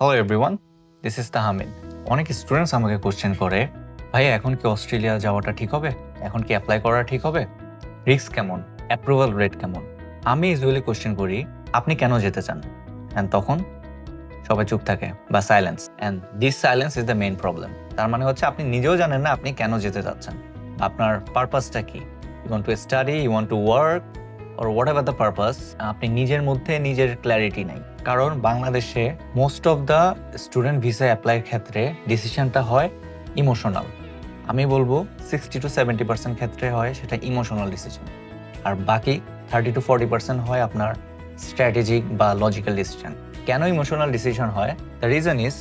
Hello everyone, this is Tahmid. অনেক students আমাকে question করে, ভাইয়া এখন কি অস্ট্রেলিয়া যাওয়াটা ঠিক হবে? এখন কি অ্যাপ্লাই করা ঠিক হবে? রিস্ক কেমন? অ্যাপ্রুভাল রেট কেমন? আমি ইউজুয়ালি কোশ্চেন করি, আপনি কেন যেতে চান? অ্যান্ড তখন সবাই চুপ থাকে বা silence, and this silence is the main problem. তার মানে হচ্ছে আপনি নিজেও জানেন না আপনি কেন যেতে চাচ্ছেন, আপনার পারপাসটা কি। You want to study, you want to work, or whatever the purpose, আপনি নিজের মধ্যে নিজের ক্ল্যারিটি নাই। কারণ বাংলাদেশে most of the student visa অ্যাপ্লাইয়ের ক্ষেত্রে ডিসিশনটা হয় ইমোশনাল। আমি বলবো 60-70% ক্ষেত্রে হয় সেটা ইমোশনাল ডিসিশন, আর বাকি 30-40% হয় আপনার স্ট্র্যাটেজিক বা লজিক্যাল ডিসিশন। কেন ইমোশনাল ডিসিশন হয়? দ্য রিজন ইজ,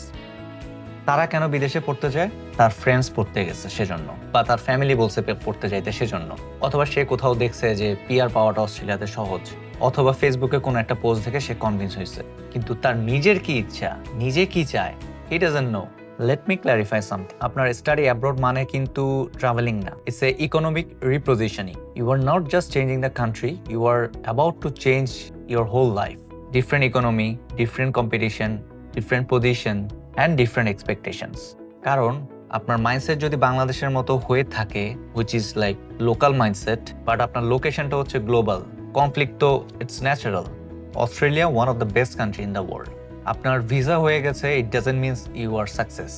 তারা কেন বিদেশে পড়তে যায়? তার ফ্রেন্ডস পড়তে গেছে সেজন্য, বা তার ফ্যামিলি বলছে পড়তে যাইতে সেজন্য, অথবা সে কোথাও দেখছে যে পিআর পাওয়াটা অস্ট্রেলিয়াতে সহজ, অথবা ফেসবুকে কোনো একটা পোস্ট দেখে সে কনভিন্স হয়েছে। কিন্তু তার নিজের কি ইচ্ছা, নিজে কি চায়, he doesn't know. Let me clarify something. আপনার স্টাডি অ্যাব্রড মানে কিন্তু ট্রাভেলিং না, it's a economic repositioning. You are not just changing the country, you are about to change your whole life. Different economy, different competition, different position and different expectations. কারণ আপনার mindset যদি বাংলাদেশের মতো হয়ে থাকে, which is like local mindset, but আপনার লোকেশনটা হচ্ছে গ্লোবাল, কনফ্লিক্ট তো it's natural. Australia one of the best country in the world. আপনার ভিসা হয়ে গেছে, it doesn't means you are success.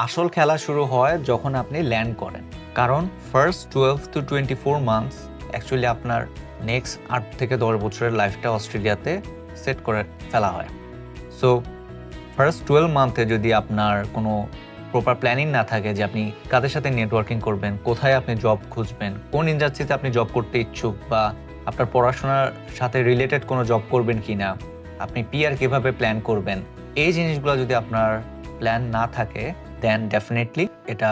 আসল খেলা শুরু হয় যখন আপনি ল্যান্ড করেন, কারণ ফার্স্ট 12-24 মান্থস অ্যাকচুয়ালি আপনার নেক্সট 8 থেকে 10 বছরের লাইফটা অস্ট্রেলিয়াতে সেট করে ফেলা হয়। সো ফার্স্ট 12 মান্থে যদি আপনার কোনো প্রপার প্ল্যানিং না থাকে যে আপনি কাদের সাথে নেটওয়ার্কিং করবেন, কোথায় আপনি জব খুঁজবেন, কোন ইন্ডাস্ট্রিতে আপনি জব করতে ইচ্ছুক, বা আপনার পড়াশোনার সাথে রিলেটেড কোনো জব করবেন কি না, আপনি পিআর কিভাবে প্ল্যান করবেন, এই জিনিসগুলো যদি আপনার প্ল্যান না থাকে, দেন ডেফিনেটলি এটা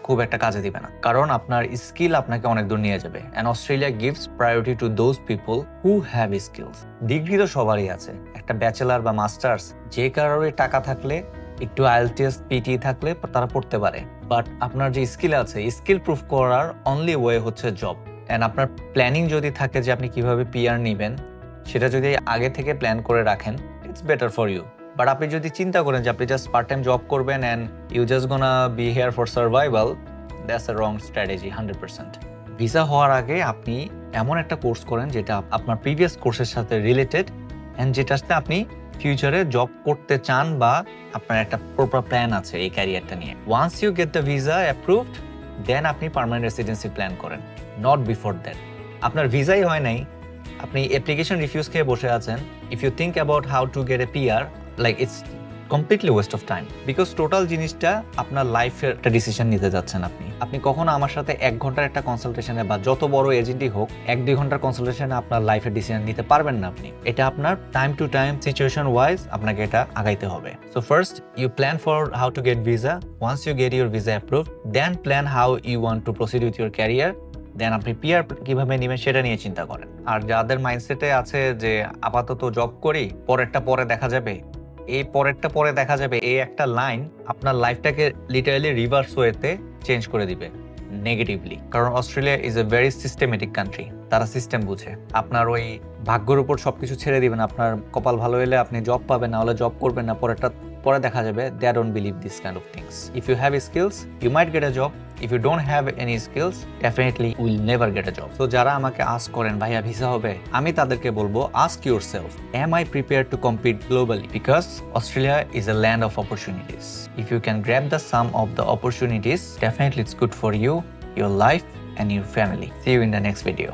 খুব একটা কাজে দিবে না। কারণ আপনার স্কিল আপনাকে অনেক দূর নিয়ে যাবে, and Australia gives priority to those people who have skills. Degree তো সবারই আছে, একটা ব্যাচেলার বা মাস্টার্স, যে কারোর টাকা থাকলে, একটু আইএলটিএস পিটি থাকলে তারা পড়তে পারে। বাট আপনার যে স্কিল আছে, স্কিল প্রুফ করার অনলি ওয়ে হচ্ছে জব। অ্যান্ড আপনার প্ল্যানিং যদি থাকে যে আপনি কিভাবে পিআর নেবেন, সেটা যদি আগে থেকে প্ল্যান করে রাখেন, it's better for you. But আপনি যদি চিন্তা করেন যে আপনি জাস্ট পার্ট টাইম জব করবেন and you just gonna be here for survival, that's a wrong strategy 100%। Visa হওয়ার আগে আপনি এমন একটা কোর্স করেন যেটা আপনার প্রিভিয়াস কোর্সের সাথে রিলেটেড, অ্যান্ড যেটাতে আপনি ফিউচারে জব করতে চান, বা আপনার একটা প্রপার প্ল্যান আছে এই ক্যারিয়ারটা নিয়ে। Once you get the visa approved, then আপনি পার্মানেন্ট রেসিডেন্সি প্ল্যান করেন, নট বিফোর দ্যাট। আপনার ভিসাই হয় নাই, আপনি অ্যাপ্লিকেশন রিফিউজ খেয়ে বসে আছেন, if you think about how to get a PR, like it's completely waste of time. Because total জিনিসটা আপনার লাইফের একটা ডিসিশন নিতে যাচ্ছেন। আপনি কখনো আমার সাথে 1 ঘন্টার একটা কনসালটেশনে, বা যত বড় এজেন্টই হোক, 1-2 ঘন্টার কনসালটেশনে আপনার লাইফের ডিসিশন নিতে পারবেন না। আপনি এটা আপনার time to time, situation wise আপনাকে এটা আগাইতে হবে। So first you plan for how to get visa. Once you get your visa approve, then plan how you want to proceed with your career. Then আপনি PR কিভাবে নেবেন সেটা নিয়ে চিন্তা করেন। আর যাদের মাইন্ডসেটে আছে যে আপাতত জব করি, পরেরটা পরে দেখা যাবে, এই পরেরটা পরে দেখা যাবে, এই একটা লাইন আপনার লাইফটাকে লিটারালি রিভার্স ওয়েতে চেঞ্জ করে দিবে নেগেটিভলি। কারণ Australia is a very systematic country, তারা সিস্টেম বুঝে। আপনার ওই ভাগ্যের উপর সবকিছু ছেড়ে দিবেন, আপনার কপাল ভালো হলে আপনি জব পাবেন, না হলে জব করবেন না, পরেরটা পরে দেখা যাবে। They don't believe this kind of things. If you have skills, you might get a job. If you don't have any skills, definitely will never get a job. তো যারা আমাকে আস্ক করেন ভাইয়া ভিসা হবে, আমি তাদেরকে বলবো, ask yourself, am I prepare to compete globally? Because Australia is a land of opportunities. If you can grab the sum of the opportunities, definitely it's good for you, your life and your family. See you in the next video.